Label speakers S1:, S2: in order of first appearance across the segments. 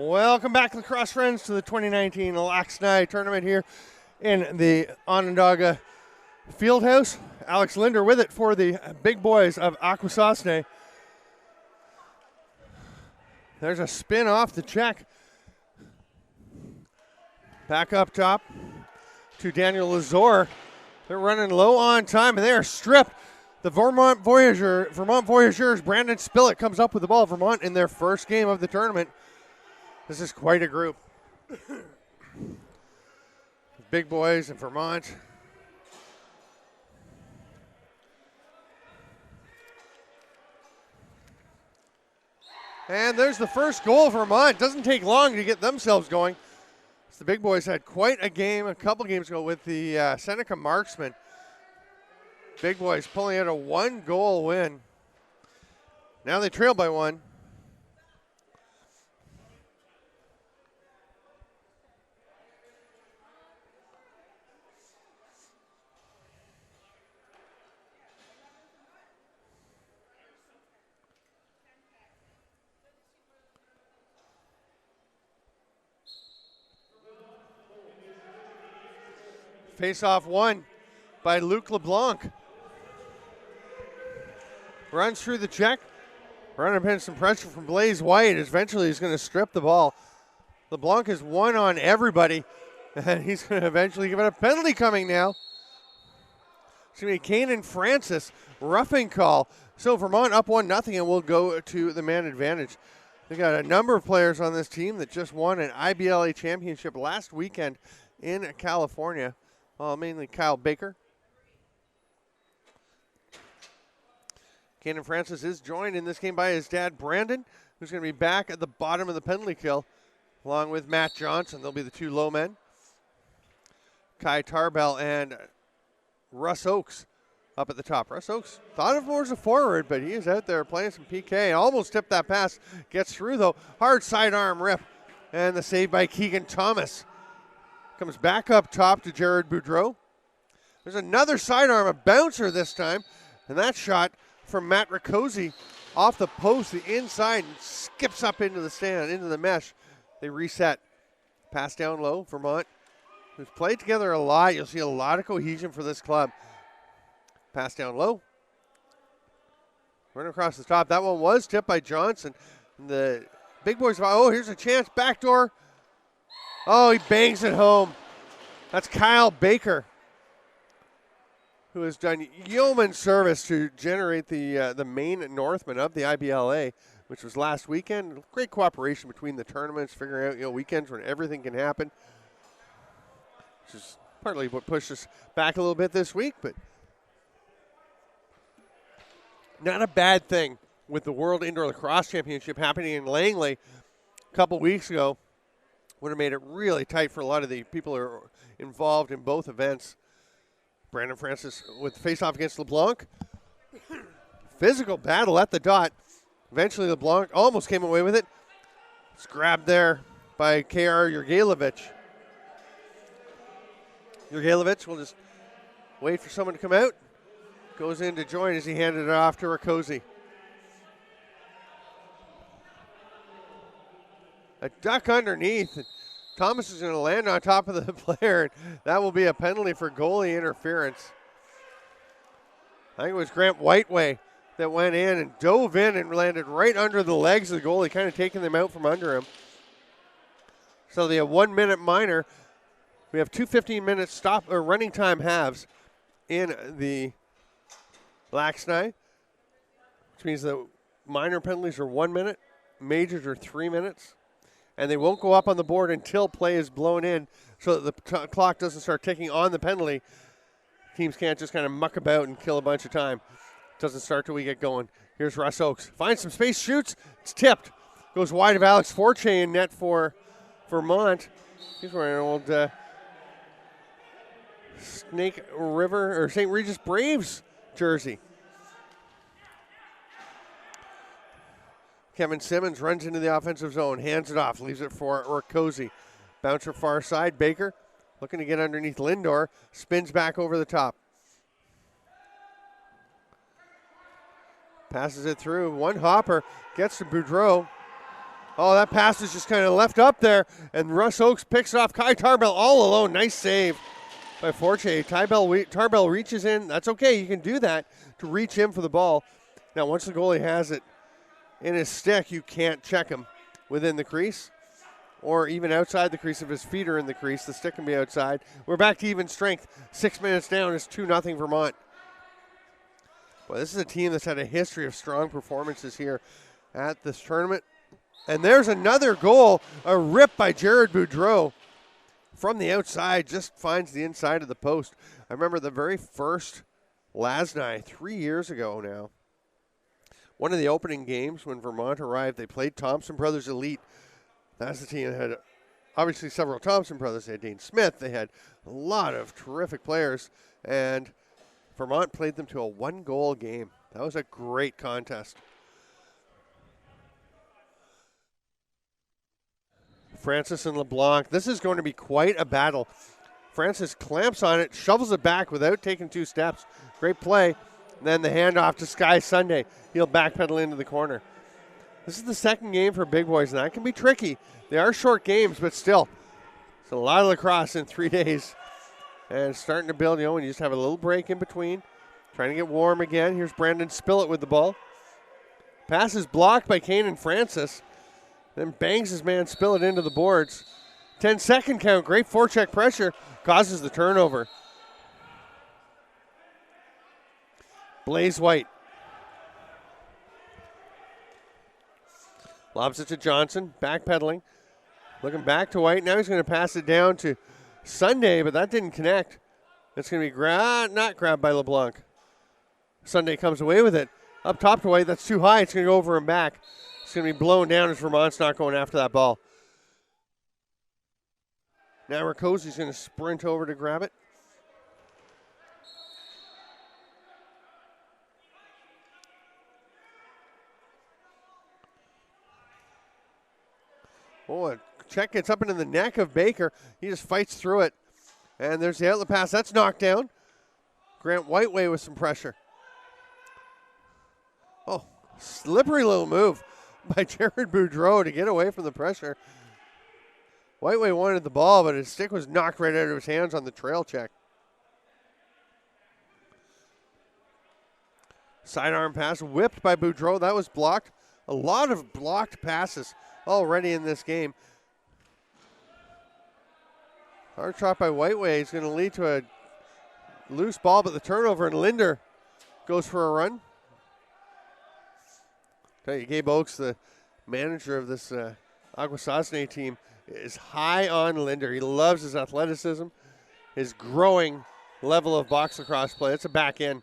S1: Welcome back, lacrosse friends, to the 2019 LAXNAI tournament here in the Onondaga Fieldhouse. Alex Linder with it for the big boys of Akwesasne. There's a spin off the check. Back up top to Daniel Lazor. They're running low on time, and they are stripped. The Vermont Voyageurs, Brandon Spillett comes up with the ball. Vermont in their first game of the tournament. This is quite a group. Big boys in Vermont. And there's the first goal for Vermont. Doesn't take long to get themselves going. The big boys had quite a game a couple games ago with the Seneca Marksmen. Big boys pulling out a 1-goal win. Now they trail by 1. Face-off won by Luc LeBlanc. Runs through the check. Running up in some pressure from Blaze White. Eventually he's going to strip the ball. LeBlanc has won on everybody. And he's going to eventually give it a penalty coming now. It's going to be Kanan Francis. Roughing call. So Vermont up 1-0 and we'll go to the man advantage. They got a number of players on this team that just won an IBLA championship last weekend in California. Mainly Kyle Baker. Kanan Francis is joined in this game by his dad, Brandon, who's going to be back at the bottom of the penalty kill, along with Matt Johnson. They'll be the two low men. Kai Tarbell and Russ Oakes up at the top. Russ Oakes thought of more as a forward, but he is out there playing some PK. Almost tipped that pass. Gets through, though. Hard sidearm rip. And the save by Keegan Thomas. Comes back up top to Jared Boudreau. There's another sidearm, a bouncer this time. And that shot from Matt Riccozzi off the post, the inside, and skips up into the stand, into the mesh. They reset. Pass down low. Vermont, who's played together a lot. You'll see a lot of cohesion for this club. Pass down low. Run across the top. That one was tipped by Johnson. And the big boys, oh, here's a chance. Backdoor. Oh, he bangs it home. That's Kyle Baker, who has done yeoman service to generate the main Northman of the IBLA, which was last weekend. Great cooperation between the tournaments, figuring out weekends when everything can happen, which is partly what pushed us back a little bit this week, but not a bad thing with the World Indoor Lacrosse Championship happening in Langley a couple weeks ago. Would have made it really tight for a lot of the people who are involved in both events. Brandon Francis with the face-off against LeBlanc. Physical battle at the dot. Eventually LeBlanc almost came away with it. It's grabbed there by K.R. Jurgelevich. Jurgelevich will just wait for someone to come out. Goes in to join as he handed it off to Riccozzi. A duck underneath. Thomas is going to land on top of the player. That will be a penalty for goalie interference. I think it was Grant Whiteway that went in and dove in and landed right under the legs of the goalie, kind of taking them out from under him. So they have 1 minute minor. We have two 15-minute stop or running time halves in the LAXNAI, which means the minor penalties are 1 minute, majors are 3 minutes. And they won't go up on the board until play is blown in so that the clock doesn't start ticking on the penalty. Teams can't just kind of muck about and kill a bunch of time. Doesn't start till we get going. Here's Russ Oakes. Finds some space, shoots. It's tipped. Goes wide of Alex Forche in net for Vermont. He's wearing an old Snake River or St. Regis Braves jersey. Kevin Simmons runs into the offensive zone, hands it off, leaves it for Riccozzi. Bouncer far side, Baker looking to get underneath Lindor, spins back over the top. Passes it through, one hopper, gets to Boudreau. Oh, that pass is just kind of left up there, and Russ Oakes picks it off. Kai Tarbell all alone. Nice save by Forte. Tarbell reaches in. That's okay. You can do that to reach in for the ball. Now, once the goalie has it in his stick, you can't check him within the crease or even outside the crease. If his feet are in the crease, the stick can be outside. We're back to even strength. 6 minutes down. It's 2-0 Vermont. Well, this is a team that's had a history of strong performances here at this tournament. And there's another goal, a rip by Jared Boudreau from the outside, just finds the inside of the post. I remember the very first LAXNAI 3 years ago now. One of the opening games when Vermont arrived, they played Thompson Brothers Elite. That's the team that had obviously several Thompson brothers. They had Dean Smith. They had a lot of terrific players. And Vermont played them to a 1-goal game. That was a great contest. Francis and LeBlanc. This is going to be quite a battle. Francis clamps on it, shovels it back without taking 2 steps. Great play. And then the handoff to Sky Sunday. He'll backpedal into the corner. This is the second game for big boys, and that can be tricky. They are short games, but still. It's a lot of lacrosse in 3 days. And it's starting to build, when you just have a little break in between. Trying to get warm again. Here's Brandon Spillett with the ball. Pass is blocked by Kanan Francis. Then bangs his man Spillett into the boards. 10-second count. Great forecheck pressure. Causes the turnover. Blaze White. Lobs it to Johnson. Backpedaling. Looking back to White. Now he's going to pass it down to Sunday, but that didn't connect. It's going to be not grabbed by LeBlanc. Sunday comes away with it. Up top to White. That's too high. It's going to go over and back. It's going to be blown down as Vermont's not going after that ball. Now Rakoczy's going to sprint over to grab it. Oh, a check gets up into the neck of Baker. He just fights through it. And there's the outlet pass. That's knocked down. Grant Whiteway with some pressure. Oh, slippery little move by Jared Boudreau to get away from the pressure. Whiteway wanted the ball, but his stick was knocked right out of his hands on the trail check. Sidearm pass whipped by Boudreau. That was blocked. A lot of blocked passes already in this game. Hard shot by Whiteway is going to lead to a loose ball, but the turnover, and Linder goes for a run. Tell you, Gabe Oakes, the manager of this Akwesasne team, is high on Linder. He loves his athleticism, his growing level of box lacrosse play. It's a back end.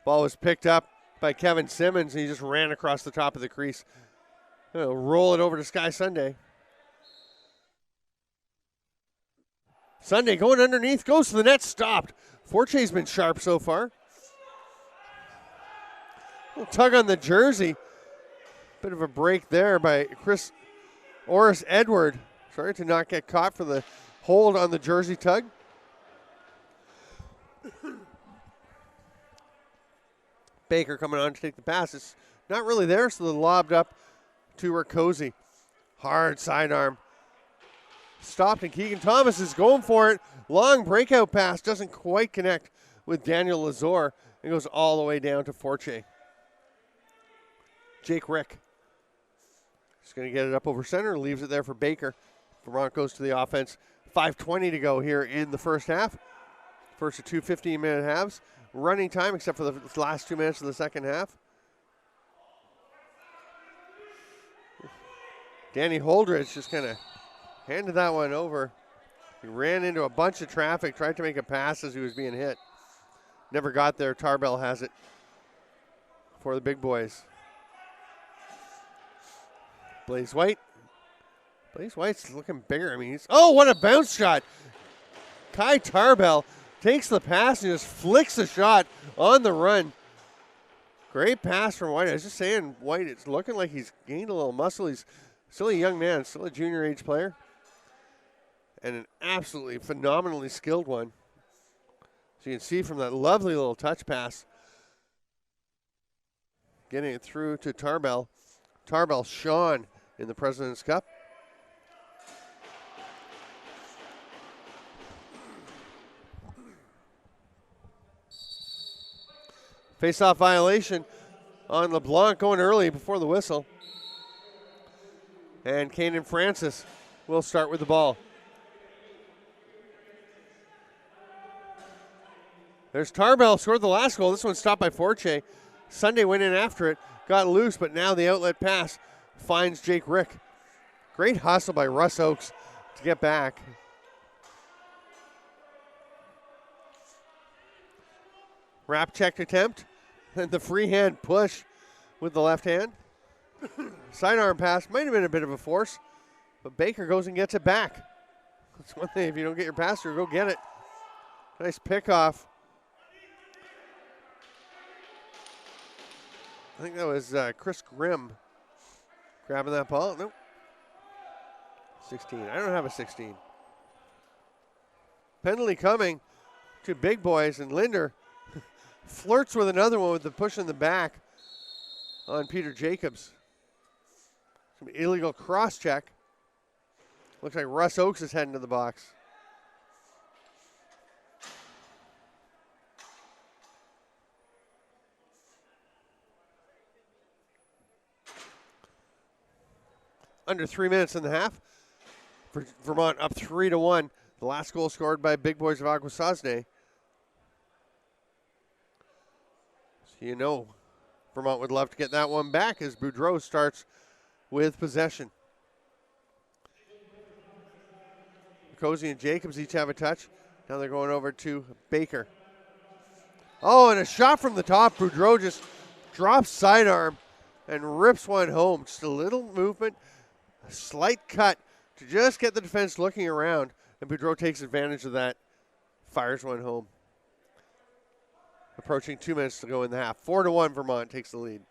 S1: Ball was picked up by Kevin Simmons, and he just ran across the top of the crease. He'll roll it over to Sky Sunday. Sunday going underneath, goes to the net, stopped. Forte's been sharp so far. Little tug on the jersey. Bit of a break there by Oris Edward. Sorry to not get caught for the hold on the jersey tug. Baker coming on to take the pass. It's not really there, so they're lobbed up to Rakoczy. Hard sidearm. Stopped, and Keegan Thomas is going for it. Long breakout pass. Doesn't quite connect with Daniel Lazor. It goes all the way down to Forte. Jake Rick. He's going to get it up over center. Leaves it there for Baker. Vermont goes to the offense. 5:20 to go here in the first half. First of 2 15-minute halves. Running time except for the last 2 minutes of the second half. Danny Holdridge just kind of handed that one over. He ran into a bunch of traffic, tried to make a pass as he was being hit. Never got there. Tarbell has it for the big boys. Blaze White. Blaze White's looking bigger. I mean, what a bounce shot. Kai Tarbell takes the pass and just flicks the shot on the run. Great pass from White. I was just saying, White, it's looking like he's gained a little muscle. He's still a young man, still a junior age player. And an absolutely phenomenally skilled one. So you can see from that lovely little touch pass, getting it through to Tarbell. Tarbell shone in the President's Cup. Face-off violation on LeBlanc going early before the whistle. And Kanan Francis will start with the ball. There's Tarbell, scored the last goal. This one stopped by Forche. Sunday went in after it, got loose, but now the outlet pass finds Jake Rick. Great hustle by Russ Oakes to get back. Wrap check attempt, and the free hand push with the left hand. Sidearm pass might have been a bit of a force, but Baker goes and gets it back. That's one thing, if you don't get your pass through, go get it. Nice pickoff. I think that was Chris Grimm grabbing that ball. Nope. 16. I don't have a 16. Penalty coming to Big Boys, and Linder flirts with another one with the push in the back on Peter Jacobs. Some illegal cross check. Looks like Russ Oakes is heading to the box. Under 3 minutes in the half. Vermont up 3-1. The last goal scored by Big Boys of Akwesasne. So you know Vermont would love to get that one back as Boudreau starts with possession. Cozy and Jacobs each have a touch. Now they're going over to Baker. Oh, and a shot from the top. Boudreau just drops sidearm and rips one home. Just a little movement, a slight cut to just get the defense looking around, and Boudreau takes advantage of that, fires one home. Approaching 2 minutes to go in the half. 4-1, Vermont takes the lead.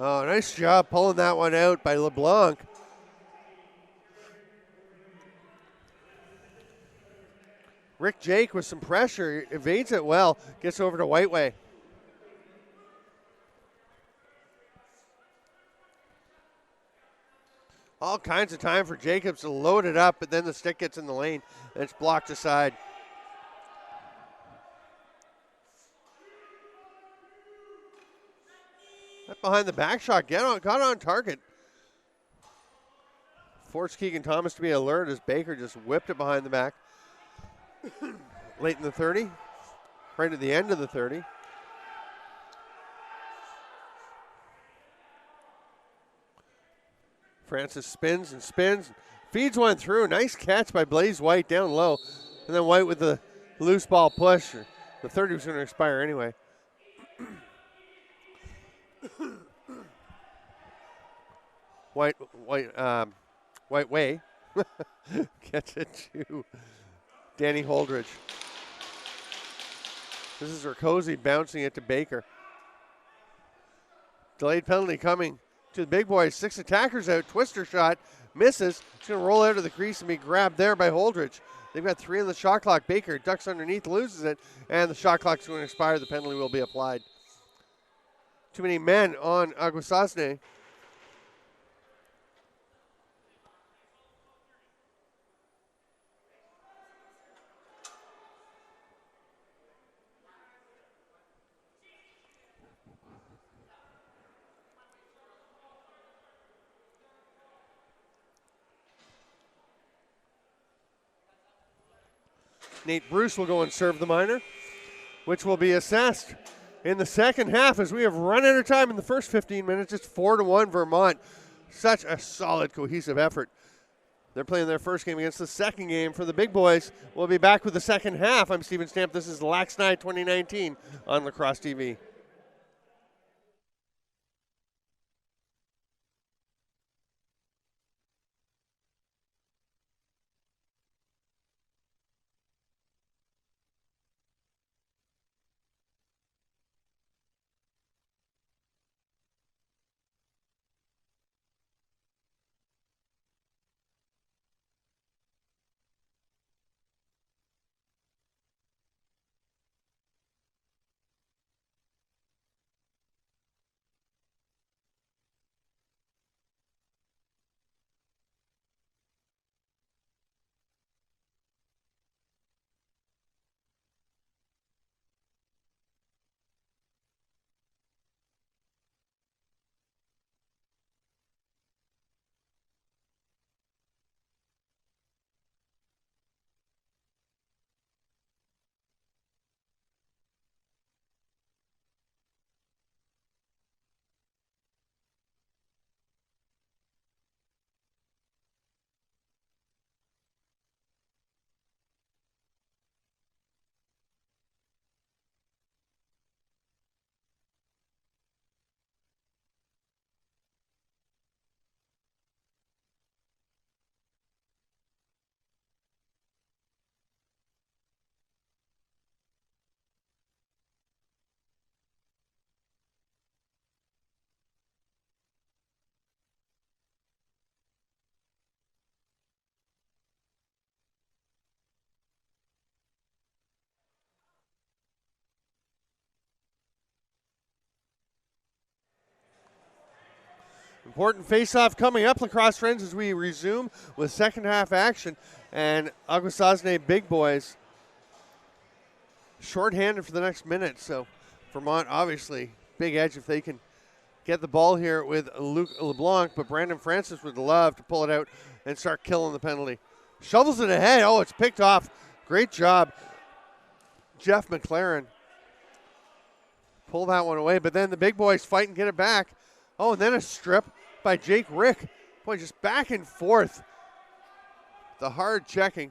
S1: Oh, nice job pulling that one out by LeBlanc. Rick Jake with some pressure, evades it well, gets over to Whiteway. All kinds of time for Jacobs to load it up, but then the stick gets in the lane and it's blocked aside. That behind the back shot, got on target. Forced Keegan Thomas to be alert as Baker just whipped it behind the back. Late in the 30, right at the end of the 30. Francis spins and spins, feeds one through. Nice catch by Blaze White down low. And then White with the loose ball push. The 30 was going to expire anyway. White Way gets it to Danny Holdridge. This is Rakosi bouncing it to Baker. Delayed penalty coming to the Big Boys. 6 attackers out. Twister shot misses. It's going to roll out of the crease and be grabbed there by Holdridge. They've got 3 on the shot clock. Baker ducks underneath, loses it, and the shot clock's going to expire. The penalty will be applied. Too many men on Akwesasne. Nate Bruce will go and serve the minor, which will be assessed in the second half as we have run out of time in the first 15 minutes. It's 4-1 Vermont. Such a solid, cohesive effort. They're playing their first game against the second game for the Big Boys. We'll be back with the second half. I'm Steven Stamp. This is LAXNAI 2019 on Lacrosse-TV. Important face-off coming up, lacrosse friends, as we resume with second half action. And Akwesasne big boys shorthanded for the next minute. So Vermont obviously big edge if they can get the ball here with Luke LeBlanc, but Brandon Francis would love to pull it out and start killing the penalty. Shovels it ahead. Oh, it's picked off. Great job, Jeff McLaren. Pull that one away, but then the big boys fight and get it back. Oh, and then a strip by Jake Rick. Boy, just back and forth. The hard checking.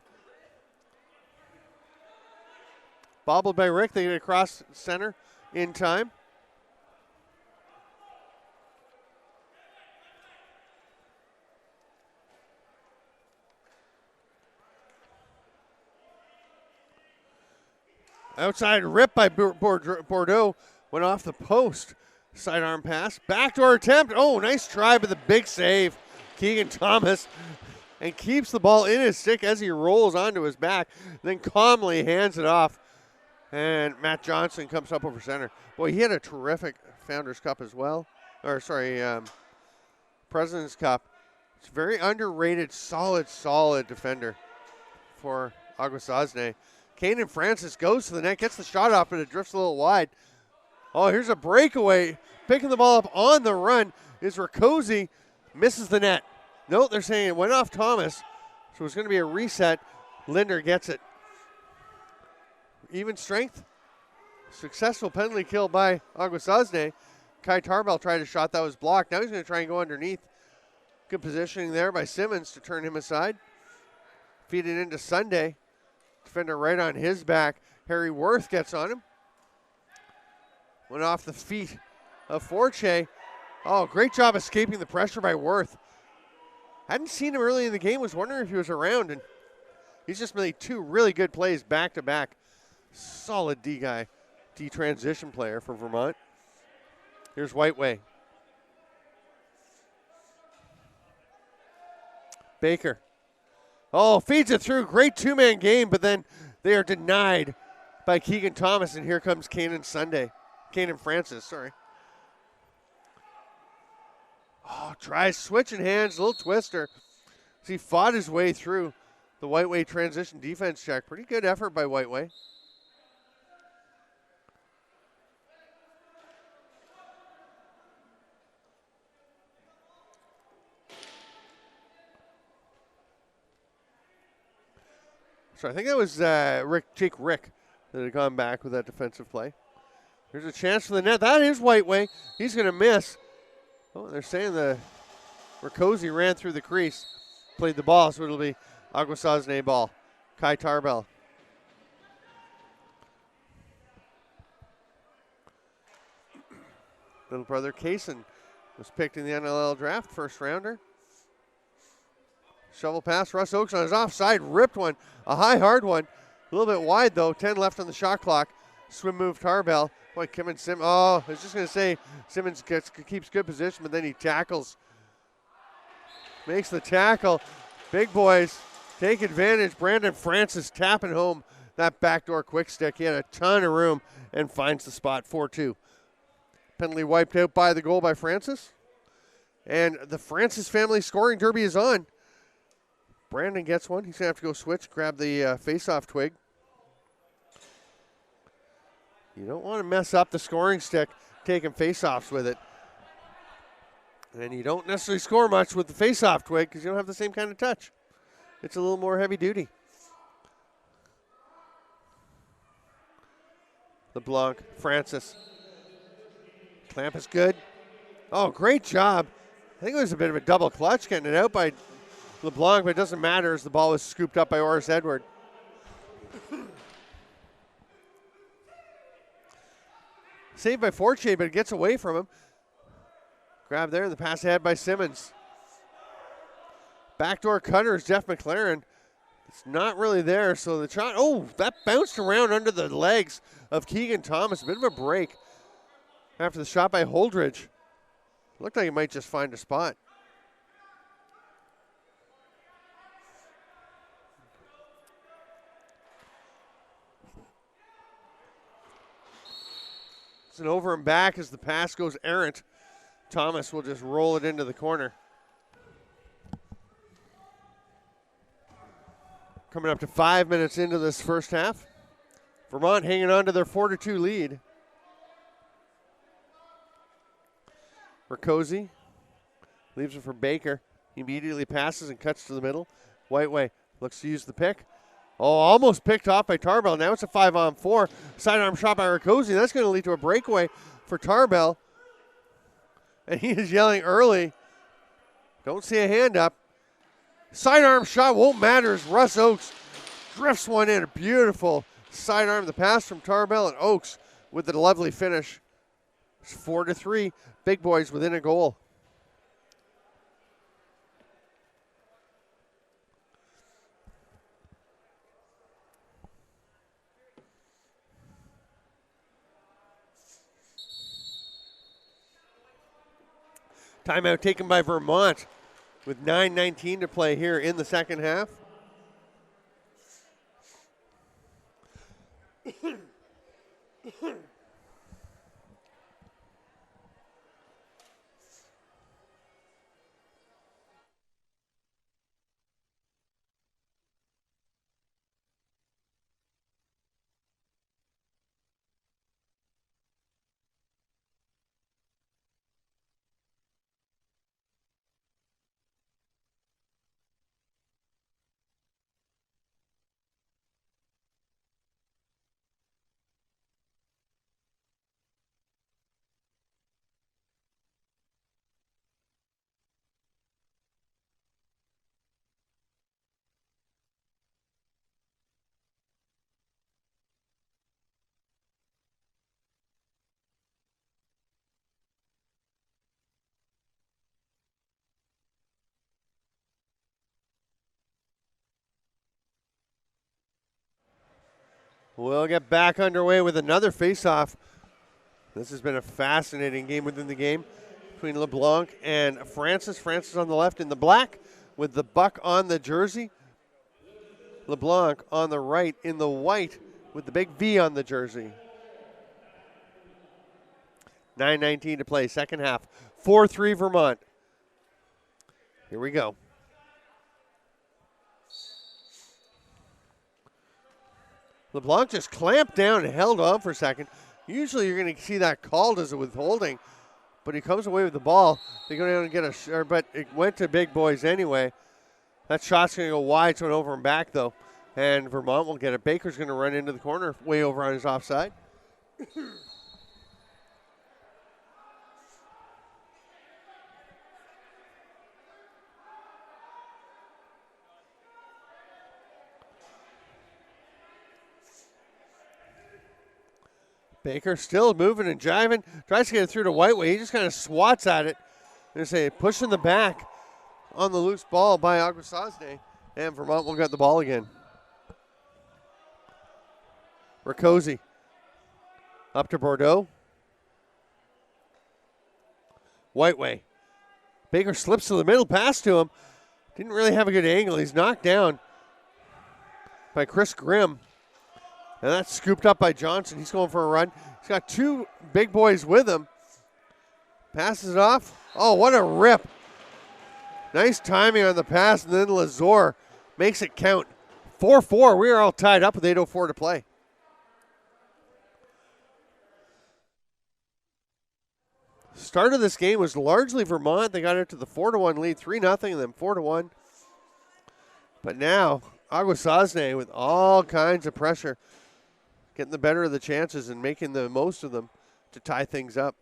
S1: Bobbled by Rick. They get it across center in time. Outside rip by Bordeaux. Went off the post. Sidearm pass. Backdoor attempt. Oh, nice try, but the big save. Keegan Thomas. And keeps the ball in his stick as he rolls onto his back. Then calmly hands it off. And Matt Johnson comes up over center. Boy, he had a terrific Founders Cup as well. Or, sorry, President's Cup. It's a very underrated, solid defender for Akwesasne. Kanan Francis goes to the net, gets the shot off, but it drifts a little wide. Oh, here's a breakaway. Picking the ball up on the run is Rakosi. Misses the net. Nope, they're saying it went off Thomas. So it's going to be a reset. Linder gets it. Even strength. Successful penalty kill by Akwesasne. Kai Tarbell tried a shot that was blocked. Now he's going to try and go underneath. Good positioning there by Simmons to turn him aside. Feed it into Sunday. Defender right on his back. Harry Worth gets on him. Went off the feet of Forche. Oh, great job escaping the pressure by Worth. Hadn't seen him early in the game. Was wondering if he was around. And he's just made two really good plays back to back. Solid D guy. D transition player for Vermont. Here's Whiteway. Baker. Oh, feeds it through. Great two-man game, but then they are denied by Keegan Thomas, and here comes Kanan Francis, sorry. Oh, tries switching hands, a little twister. So he fought his way through the Whiteway transition defense check. Pretty good effort by Whiteway. So I think that was Jake Rick that had gone back with that defensive play. There's a chance for the net. That is Whiteway. He's going to miss. Oh, they're saying the Rakosi ran through the crease, played the ball, so it'll be Akwesasne ball. Kai Tarbell. Little brother Kaysen was picked in the NLL draft, first rounder. Shovel pass, Russ Oakes on his offside, ripped one, a high, hard one. A little bit wide, though, 10 left on the shot clock. Swim move, Tarbell. Boy, Simmons, I was just going to say, Simmons keeps good position, but then he tackles. Makes the tackle. Big boys take advantage. Brandon Francis tapping home that backdoor quick stick. He had a ton of room and finds the spot, 4-2. Penalty wiped out by the goal by Francis. And the Francis family scoring derby is on. Brandon gets one. He's going to have to go switch, grab the face-off twig. You don't want to mess up the scoring stick taking face-offs with it. And you don't necessarily score much with the face-off twig because you don't have the same kind of touch. It's a little more heavy-duty. LeBlanc, Francis. Clamp is good. Oh, great job. I think it was a bit of a double clutch getting it out by LeBlanc, but it doesn't matter as the ball was scooped up by Oris Edward. Saved by Forche, but it gets away from him. Grab there, the pass ahead by Simmons. Backdoor cutter is Jeff McLaren. It's not really there, so the shot, oh, that bounced around under the legs of Keegan Thomas. A bit of a break after the shot by Holdridge. Looked like he might just find a spot. It's an over and back as the pass goes errant. Thomas will just roll it into the corner. Coming up to 5 minutes into this first half. Vermont hanging on to their 4-2 lead. Rakosi leaves it for Baker. He immediately passes and cuts to the middle. Whiteway looks to use the pick. Oh, almost picked off by Tarbell. Now it's a 5-on-4. Sidearm shot by Rakosi. That's going to lead to a breakaway for Tarbell. And he is yelling early. Don't see a hand up. Sidearm shot won't matter as Russ Oakes drifts one in. A beautiful sidearm. The pass from Tarbell, and Oakes with the lovely finish. It's 4-3. Big boys within a goal. Timeout taken by Vermont with 9:19 to play here in the second half. We'll get back underway with another face-off. This has been a fascinating game within the game between LeBlanc and Francis. Francis on the left in the black with the buck on the jersey. LeBlanc on the right in the white with the big V on the jersey. 9:19 to play, second half. 4-3 Vermont. Here we go. LeBlanc just clamped down and held on for a second. Usually you're going to see that called as a withholding, but he comes away with the ball. They go down and get a shot, but it went to big boys anyway. That shot's going to go wide, so it over and back though, and Vermont will get it. Baker's going to run into the corner way over on his offside. Baker still moving and jiving. Tries to get it through to Whiteway. He just kind of swats at it. They say pushing the back on the loose ball by Akwesasne. And Vermont will get the ball again. Rakosi up to Bordeaux. Whiteway. Baker slips to the middle, pass to him. Didn't really have a good angle. He's knocked down by Chris Grimm. And that's scooped up by Johnson. He's going for a run. He's got two big boys with him. Passes it off. Oh, what a rip. Nice timing on the pass, and then Lazor makes it count. 4-4. We are all tied up with 8:04 to play. Start of this game was largely Vermont. They got it to the 4-1 lead, 3-0, and then 4-1. But now, Akwesasne with all kinds of pressure, getting the better of the chances and making the most of them to tie things up.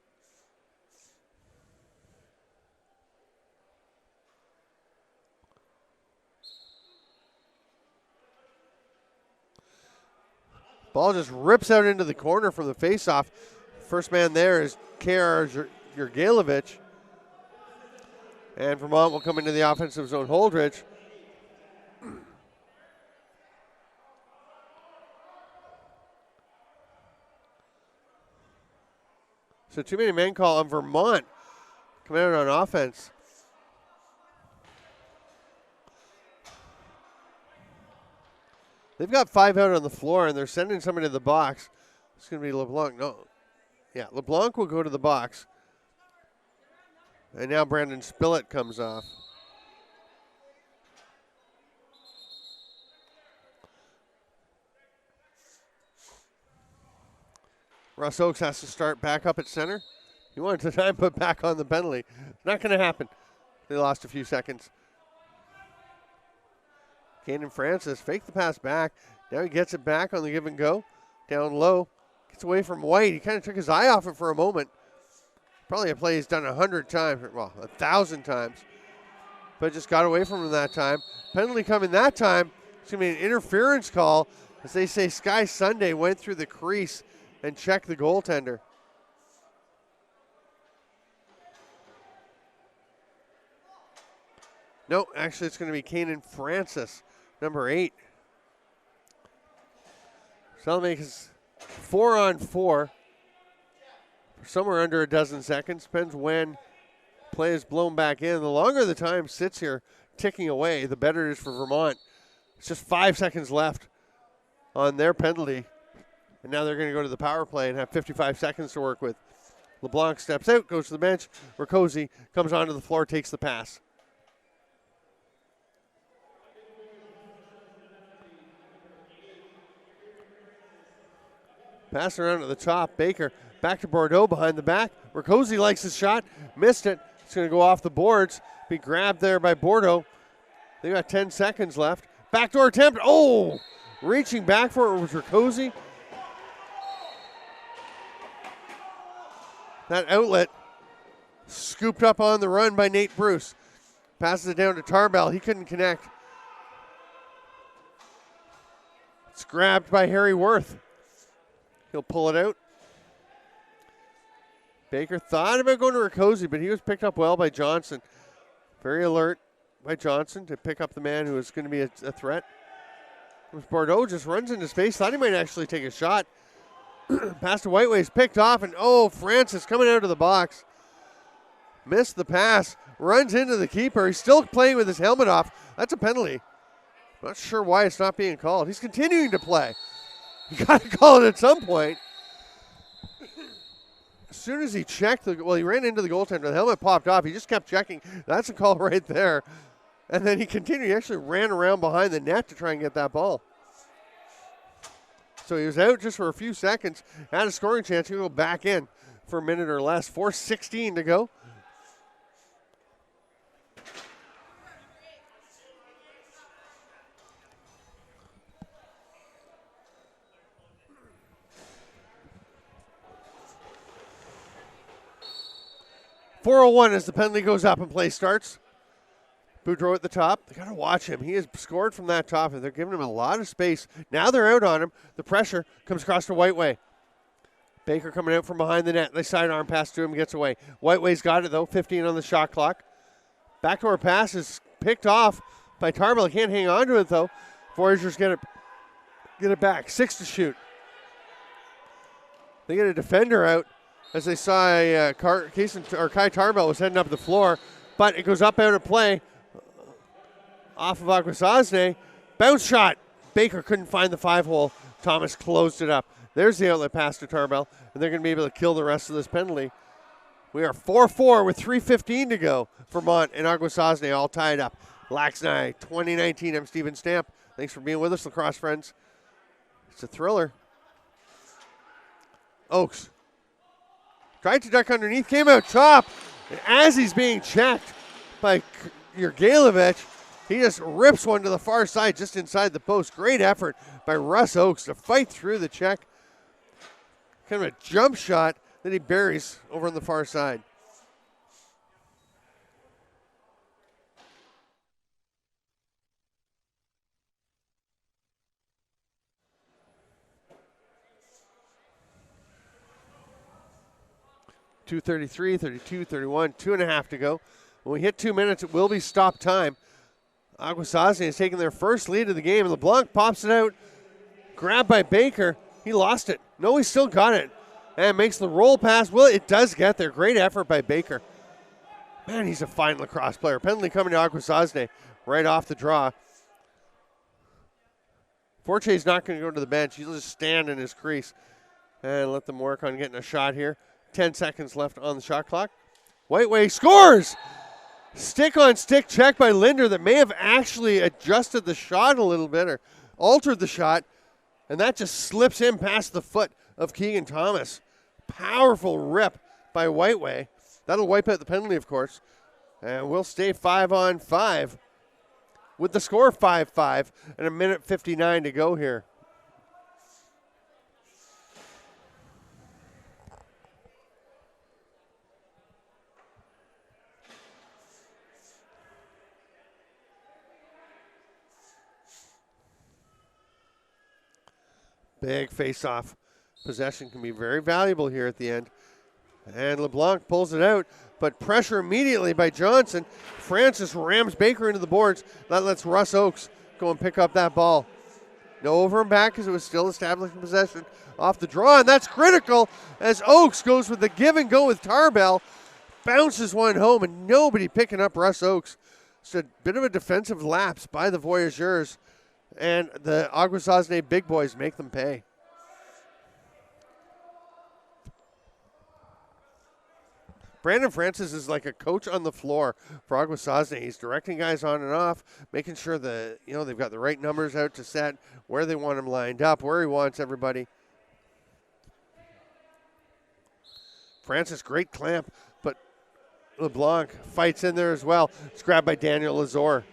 S1: Ball just rips out into the corner from the faceoff. First man there is K.R. Jurgelovich. And Vermont will come into the offensive zone. Holdridge. So too many men call on Vermont coming out on offense. They've got 5 out on the floor, and they're sending somebody to the box. It's going to be LeBlanc. No. Yeah, LeBlanc will go to the box. And now Brandon Spillett comes off. Russ Oakes has to start back up at center. He wanted to try and put back on the penalty. Not going to happen. They lost a few seconds. Kanan Francis faked the pass back. Now he gets it back on the give and go. Down low. Gets away from White. He kind of took his eye off it for a moment. Probably a play he's done 100 times. Well, 1,000 times. But just got away from him that time. Penalty coming that time. It's going to be an interference call. As they say, Sky Sunday went through the crease and check the goaltender. No, actually it's going to be Kanan Francis, number 8. So that'll make us 4-on-4. Somewhere under a dozen seconds. Depends when play is blown back in. The longer the time sits here ticking away, the better it is for Vermont. It's just 5 seconds left on their penalty. And now they're going to go to the power play and have 55 seconds to work with. LeBlanc steps out, goes to the bench. Rakosi comes onto the floor, takes the pass. Pass around to the top. Baker back to Bordeaux behind the back. Rakosi likes his shot. Missed it. It's going to go off the boards. Be grabbed there by Bordeaux. They got 10 seconds left. Backdoor attempt. Oh! Reaching back for it was Rakosi. That outlet scooped up on the run by Nate Bruce. Passes it down to Tarbell. He couldn't connect. It's grabbed by Harry Worth. He'll pull it out. Baker thought about going to Rakosi, but he was picked up well by Johnson. Very alert by Johnson to pick up the man who is going to be a threat. Bordeaux just runs into space. Thought he might actually take a shot. Pass to Whiteways, picked off, and Francis coming out of the box. Missed the pass, runs into the keeper. He's still playing with his helmet off. That's a penalty. Not sure why it's not being called. He's continuing to play. You got to call it at some point. As soon as he checked, he ran into the goaltender. The helmet popped off. He just kept checking. That's a call right there. And then he continued. He actually ran around behind the net to try and get that ball. So he was out just for a few seconds. Had a scoring chance. He'll go back in for a minute or less. 4:16 to go. .401 as the penalty goes up and play starts. Boudreau at the top. They got to watch him. He has scored from that top, and they're giving him a lot of space. Now they're out on him. The pressure comes across to Whiteway. Baker coming out from behind the net. They sidearm pass to him, gets away. Whiteway's got it, though. 15 on the shot clock. Backdoor pass is picked off by Tarbell. Can't hang on to it, though. Voyageurs get it back. 6 to shoot. They get a defender out as they saw Kai Tarbell was heading up the floor, but it goes up out of play. Off of Akwesasne. Bounce shot. Baker couldn't find the 5-hole. Thomas closed it up. There's the outlet pass to Tarbell, and they're going to be able to kill the rest of this penalty. We are 4-4 with 3:15 to go. Vermont and Akwesasne all tied up. LAXNAI 2019. I'm Steven Stamp. Thanks for being with us, lacrosse friends. It's a thriller. Oakes tried to duck underneath, came out top. And as he's being checked by Jurgalovic, he just rips one to the far side just inside the post. Great effort by Russ Oakes to fight through the check. Kind of a jump shot that he buries over on the far side. .233, 32, 31, 2.5 to go. When we hit 2 minutes, it will be stop time. Akwesasne has taken their first lead of the game. LeBlanc pops it out. Grabbed by Baker. He lost it. No, he still got it. And makes the roll pass. Well, it does get there. Great effort by Baker. Man, he's a fine lacrosse player. Penalty coming to Akwesasne right off the draw. Forche's not going to go to the bench. He'll just stand in his crease and let them work on getting a shot here. 10 seconds left on the shot clock. Whiteway scores! Stick-on-stick check by Linder that may have actually adjusted the shot a little bit or altered the shot, and that just slips in past the foot of Keegan Thomas. Powerful rip by Whiteway. That'll wipe out the penalty, of course, and we'll stay 5-on-5 with the score 5-5 and 1:59 to go here. Big face-off. Possession can be very valuable here at the end. And LeBlanc pulls it out, but pressure immediately by Johnson. Francis rams Baker into the boards. That lets Russ Oakes go and pick up that ball. No over and back because it was still establishing possession off the draw, and that's critical as Oakes goes with the give and go with Tarbell. Bounces one home, and nobody picking up Russ Oakes. It's a bit of a defensive lapse by the Voyageurs, and the Akwesasne big boys make them pay. Brandon Francis is like a coach on the floor for Akwesasne. He's directing guys on and off, making sure that they've got the right numbers out to set, where they want them lined up, where he wants everybody. Francis, great clamp, but LeBlanc fights in there as well. It's grabbed by Daniel Lazor.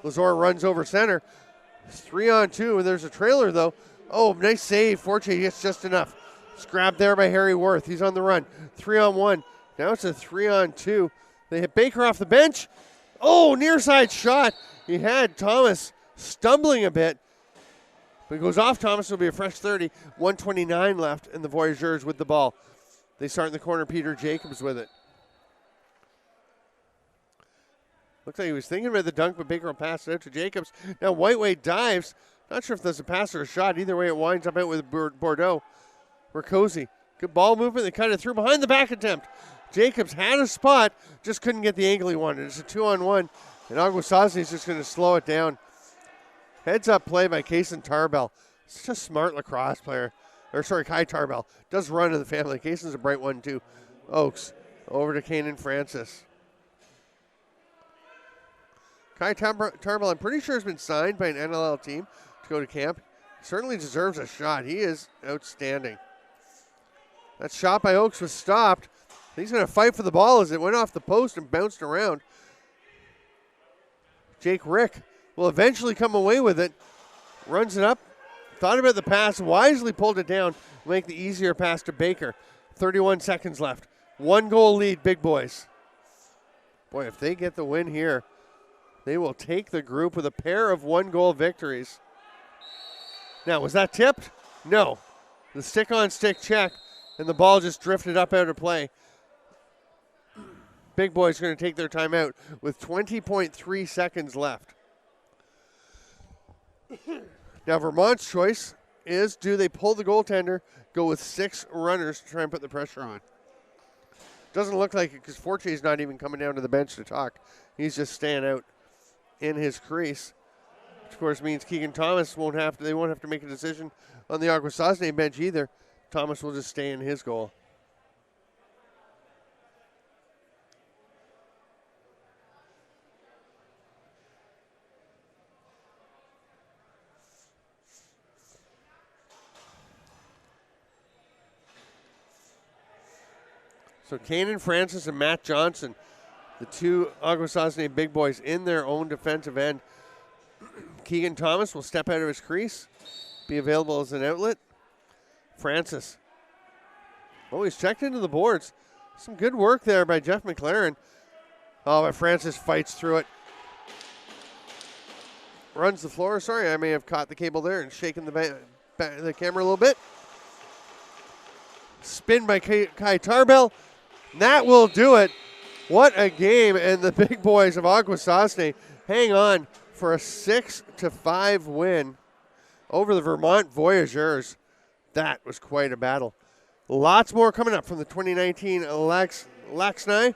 S1: Lazor runs over center. It's 3-on-2, and there's a trailer though. Oh, nice save. Forte gets just enough. It's grabbed there by Harry Worth. He's on the run. 3-on-1. Now it's a 3-on-2. They hit Baker off the bench. Oh, near side shot. He had Thomas stumbling a bit. But it goes off Thomas. It'll be a fresh 30. 1:29 left, and the Voyageurs with the ball. They start in the corner. Peter Jacobs with it. Looks like he was thinking about the dunk, but Baker will pass it out to Jacobs. Now Whiteway dives. Not sure if that's a pass or a shot. Either way, it winds up out with Bordeaux. Rakosi, good ball movement. They cut it through behind the back attempt. Jacobs had a spot, just couldn't get the angle he wanted. It's a 2-on-1, and Akwesasne is just going to slow it down. Heads up play by Kaysen Tarbell. Such a smart lacrosse player. Kai Tarbell. Does run in the family. Kaysen's a bright one too. Oakes over to Kanan Francis. Kai Tarbell, I'm pretty sure has been signed by an NLL team to go to camp. Certainly deserves a shot. He is outstanding. That shot by Oakes was stopped. He's going to fight for the ball as it went off the post and bounced around. Jake Rick will eventually come away with it. Runs it up. Thought about the pass. Wisely pulled it down. Make the easier pass to Baker. 31 seconds left. 1-goal lead, big boys. Boy, if they get the win here, they will take the group with a pair of 1-goal victories. Now, was that tipped? No. The stick-on-stick check, and the ball just drifted up out of play. Big boys going to take their timeout with 20.3 seconds left. Now, Vermont's choice is, do they pull the goaltender, go with 6 runners to try and put the pressure on? Doesn't look like it because Forte's not even coming down to the bench to talk. He's just staying out in his crease. Which of course means Keegan Thomas won't have to make a decision on the Akwesasne bench either. Thomas will just stay in his goal. So Kanan Francis and Matt Johnson, the two Akwesasne big boys in their own defensive end. Keegan Thomas will step out of his crease, be available as an outlet. Francis. Oh, he's checked into the boards. Some good work there by Jeff McLaren. Oh, but Francis fights through it. Runs the floor. Sorry, I may have caught the cable there and shaken the camera a little bit. Spin by Kai Tarbell. That will do it. What a game, and the big boys of Akwesasne hang on for a 6-5 win over the Vermont Voyageurs. That was quite a battle. Lots more coming up from the 2019 LAXNAI.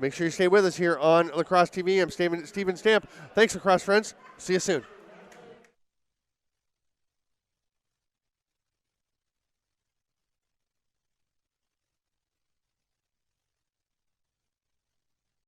S1: Make sure you stay with us here on Lacrosse TV. I'm Steven Stamp. Thanks, lacrosse friends. See you soon.